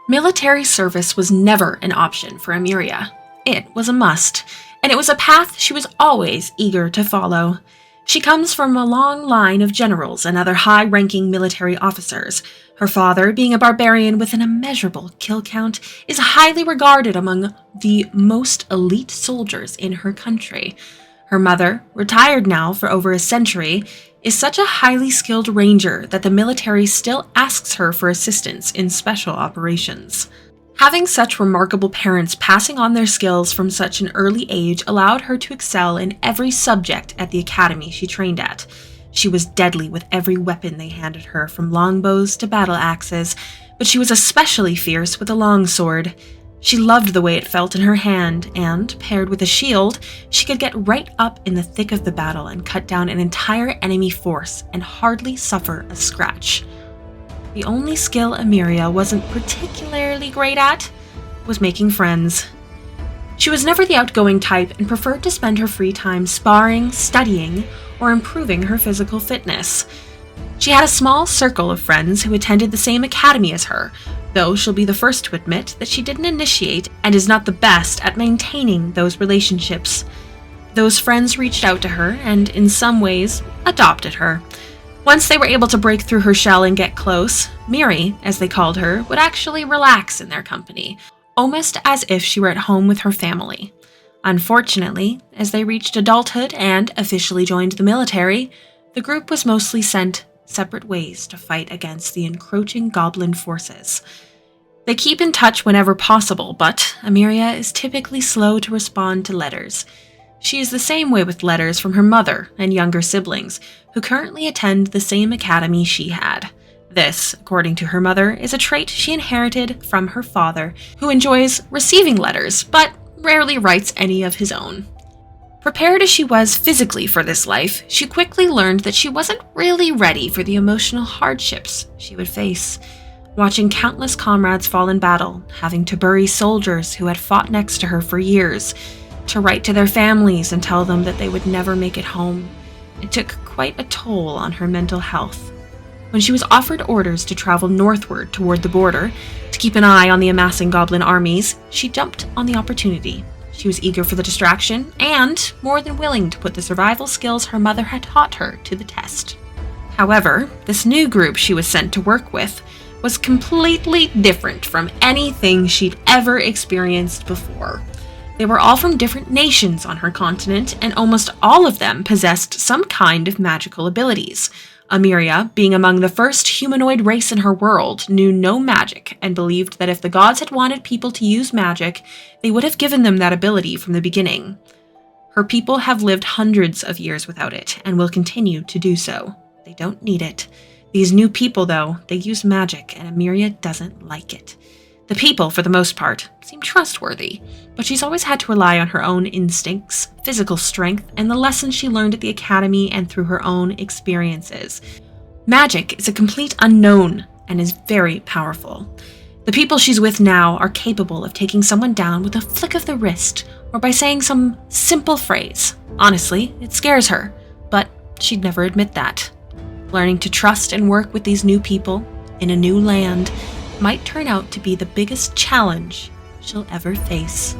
Military service was never an option for AMERIA. It was a must, and it was a path she was always eager to follow. She comes from a long line of generals and other high-ranking military officers. Her father, being a barbarian with an immeasurable kill count, is highly regarded among the most elite soldiers in her country. Her mother, retired now for over a century, is such a highly skilled ranger that the military still asks her for assistance in special operations. Having such remarkable parents passing on their skills from such an early age allowed her to excel in every subject at the academy she trained at. She was deadly with every weapon they handed her, from longbows to battle axes, but she was especially fierce with a longsword. She loved the way it felt in her hand, and, paired with a shield, she could get right up in the thick of the battle and cut down an entire enemy force and hardly suffer a scratch. The only skill AMERIA wasn't particularly great at was making friends. She was never the outgoing type and preferred to spend her free time sparring, studying, or improving her physical fitness. She had a small circle of friends who attended the same academy as her, though she'll be the first to admit that she didn't initiate and is not the best at maintaining those relationships. Those friends reached out to her and, in some ways, adopted her. Once they were able to break through her shell and get close, Miri, as they called her, would actually relax in their company, almost as if she were at home with her family. Unfortunately, as they reached adulthood and officially joined the military, the group was mostly sent separate ways to fight against the encroaching goblin forces. They keep in touch whenever possible, but AMERIA is typically slow to respond to letters. She is the same way with letters from her mother and younger siblings, who currently attend the same academy she had. This, according to her mother, is a trait she inherited from her father, who enjoys receiving letters, but rarely writes any of his own. Prepared as she was physically for this life, she quickly learned that she wasn't really ready for the emotional hardships she would face. Watching countless comrades fall in battle, having to bury soldiers who had fought next to her for years, to write to their families and tell them that they would never make it home. It took quite a toll on her mental health. When she was offered orders to travel northward toward the border to keep an eye on the amassing goblin armies, she jumped on the opportunity. She was eager for the distraction and more than willing to put the survival skills her mother had taught her to the test. However, this new group she was sent to work with was completely different from anything she'd ever experienced before. They were all from different nations on her continent, and almost all of them possessed some kind of magical abilities. AMERIA, being among the first humanoid race in her world, knew no magic and believed that if the gods had wanted people to use magic, they would have given them that ability from the beginning. Her people have lived hundreds of years without it and will continue to do so. They don't need it. These new people, though, they use magic, and AMERIA doesn't like it. The people, for the most part, seem trustworthy, but she's always had to rely on her own instincts, physical strength, and the lessons she learned at the academy and through her own experiences. Magic is a complete unknown and is very powerful. The people she's with now are capable of taking someone down with a flick of the wrist or by saying some simple phrase. Honestly, it scares her, but she'd never admit that. Learning to trust and work with these new people in a new land might turn out to be the biggest challenge she'll ever face.